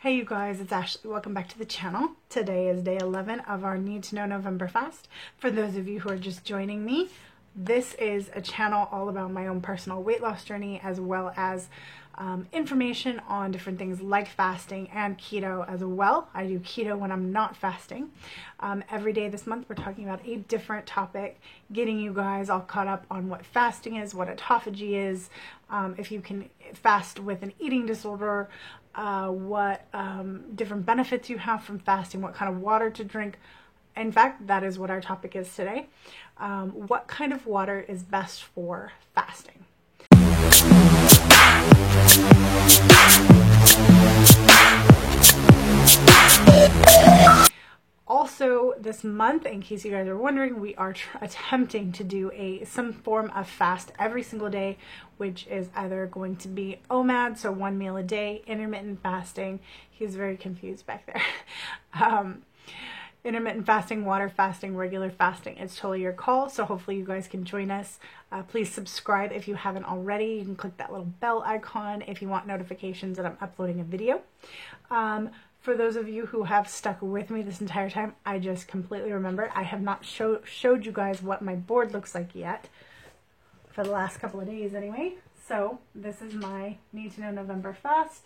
Hey you guys, it's Ashley. Welcome back to the channel. Today is day 11 of our Need to Know November fast. For those of you who are just joining me, this is a channel all about my own personal weight loss journey, as well as information on different things like fasting and keto as well. I do keto when I'm not fasting. Every day this month we're talking about a different topic, getting you guys all caught up on what fasting is, what autophagy is, if you can fast with an eating disorder, what different benefits you have from fasting, what kind of water to drink. In fact, that is what our topic is today. What kind of water is best for fasting? Also, this month, in case you guys are wondering, we are attempting to do some form of fast every single day, which is either going to be OMAD, so 1 meal a day, intermittent fasting. He's very confused back there. Intermittent fasting, water fasting, regular fasting. It's totally your call, so hopefully you guys can join us. Please subscribe if you haven't already. You can click that little bell icon if you want notifications that I'm uploading a video. For those of you who have stuck with me this entire time, I just completely remembered I have not showed you guys what my board looks like yet, for the last couple of days anyway. So this is my Need to Know November fast.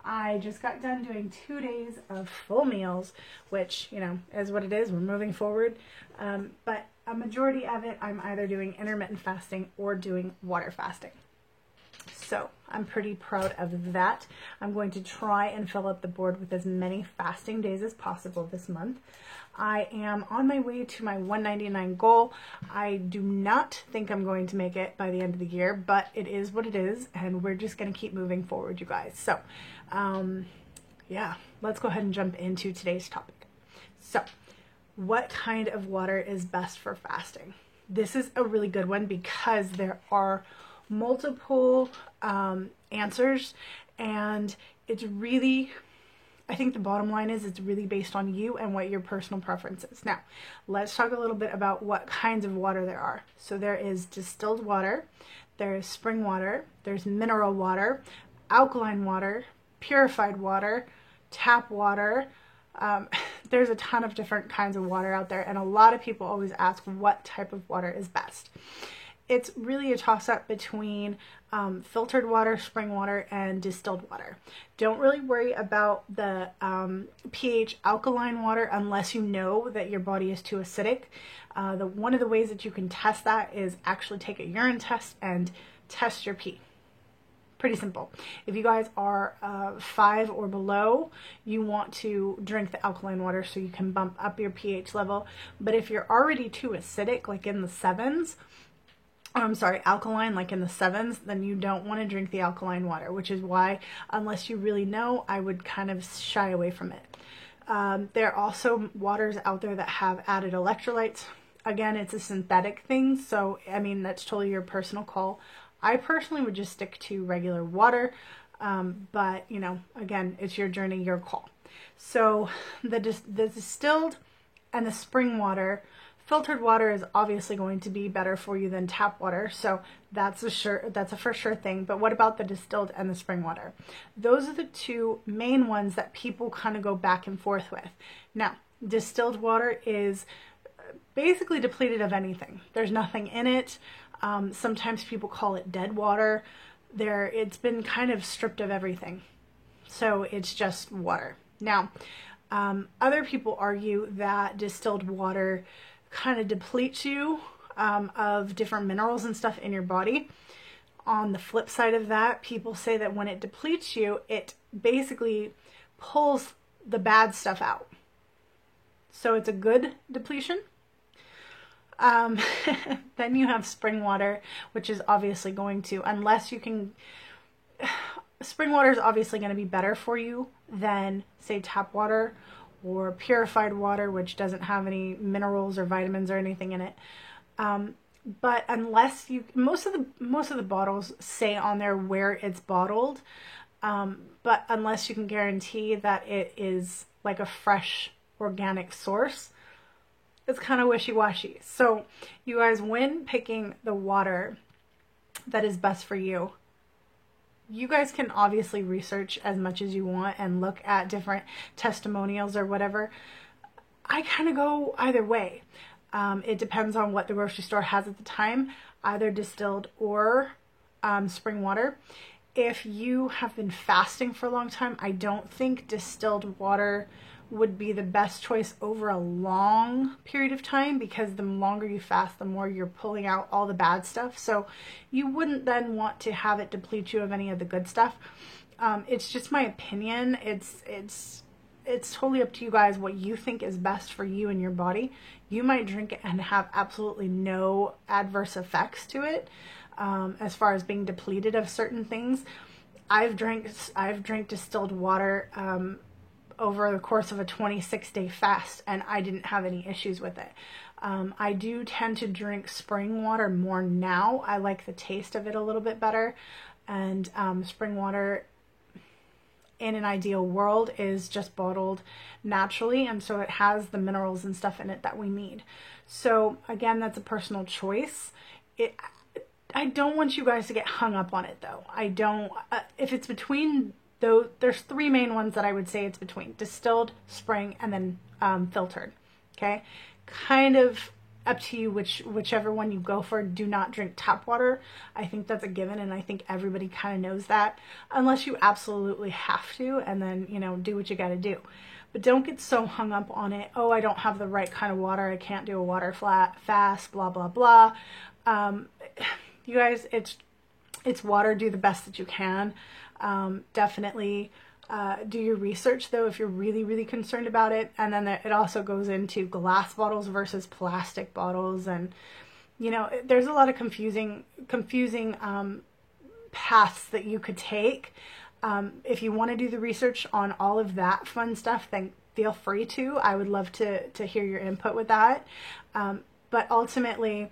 I just got done doing 2 days of full meals, which, you know, is what it is. We're moving forward. But a majority of it, I'm either doing intermittent fasting or doing water fasting. So I'm pretty proud of that. I'm going to try and fill up the board with as many fasting days as possible this month. I am on my way to my 199 goal. I do not think I'm going to make it by the end of the year, but it is what it is, and we're just going to keep moving forward, you guys. So, yeah, let's go ahead and jump into today's topic. So, what kind of water is best for fasting? This is a really good one because there are multiple answers, and it's really, I think the bottom line is it's really based on you and what your personal preference is. Now, let's talk a little bit about what kinds of water there are. So there is distilled water, there is spring water, there's mineral water, alkaline water, purified water, tap water. There's a ton of different kinds of water out there, and a lot of people always ask what type of water is best. It's really a toss-up between filtered water, spring water, and distilled water. Don't really worry about the pH alkaline water unless you know that your body is too acidic. One of the ways that you can test that is actually take a urine test and test your pee. Pretty simple. If you guys are 5 or below, you want to drink the alkaline water so you can bump up your pH level. But if you're already too acidic, like in the 7s, alkaline, like in the 7s, then you don't want to drink the alkaline water, which is why, unless you really know, I would kind of shy away from it. There are also waters out there that have added electrolytes. Again, it's a synthetic thing, so, I mean, that's totally your personal call. I personally would just stick to regular water, but, you know, again, it's your journey, your call. So, the distilled and the spring water, filtered water is obviously going to be better for you than tap water, so that's a for sure thing. But what about the distilled and the spring water? Those are the two main ones that people kind of go back and forth with. Now, distilled water is basically depleted of anything. There's nothing in it. Sometimes people call it dead water. It's been kind of stripped of everything, so it's just water. Now, other people argue that distilled water kind of depletes you of different minerals and stuff in your body. On the flip side of that, people say that when it depletes you, it basically pulls the bad stuff out. So it's a good depletion. Then you have spring water, which is obviously going to, spring water is obviously going to be better for you than, say, tap water or purified water, which doesn't have any minerals or vitamins or anything in it. But unless most of the bottles say on there where it's bottled, but unless you can guarantee that it is like a fresh organic source, it's kind of wishy-washy. So you guys, when picking the water that is best for you, you guys can obviously research as much as you want and look at different testimonials or whatever. I kind of go either way. It depends on what the grocery store has at the time, either distilled or spring water. If you have been fasting for a long time, I don't think distilled water would be the best choice over a long period of time, because the longer you fast, the more you're pulling out all the bad stuff. So you wouldn't then want to have it deplete you of any of the good stuff. It's just my opinion. It's totally up to you guys what you think is best for you and your body. You might drink it and have absolutely no adverse effects to it, as far as being depleted of certain things. I've drank distilled water over the course of a 26-day fast, and I didn't have any issues with it. I do tend to drink spring water more now. I like the taste of it a little bit better, and spring water in an ideal world is just bottled naturally, and so it has the minerals and stuff in it that we need. So again, that's a personal choice. I don't want you guys to get hung up on it though. I don't, if it's between those, there's three main ones that I would say it's between: distilled, spring, and then filtered. Okay, kind of up to you whichever one you go for. Do not drink tap water. I think that's a given, and I think everybody kind of knows that, unless you absolutely have to, and then, you know, do what you got to do. But don't get so hung up on it. Oh, I don't have the right kind of water, I can't do a water fast, blah blah blah. You guys, it's water. Do the best that you can. Definitely do your research though if you're really concerned about it. And then it also goes into glass bottles versus plastic bottles, and you know, there's a lot of confusing paths that you could take. If you want to do the research on all of that fun stuff, then feel free to. I would love to hear your input with that. But ultimately,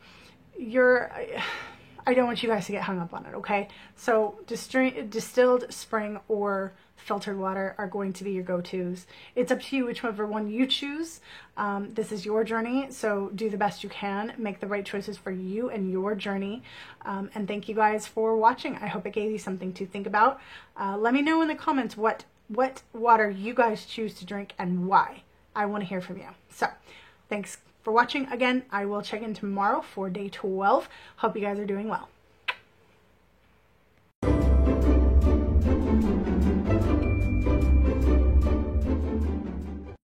I don't want you guys to get hung up on it, okay? So distilled, spring, or filtered water are going to be your go-tos. It's up to you whichever one you choose. This is your journey, so do the best you can. Make the right choices for you and your journey. And thank you guys for watching. I hope it gave you something to think about. Let me know in the comments what water you guys choose to drink and why. I want to hear from you. So, thanks for watching. Again, I will check in tomorrow for day 12. Hope you guys are doing well.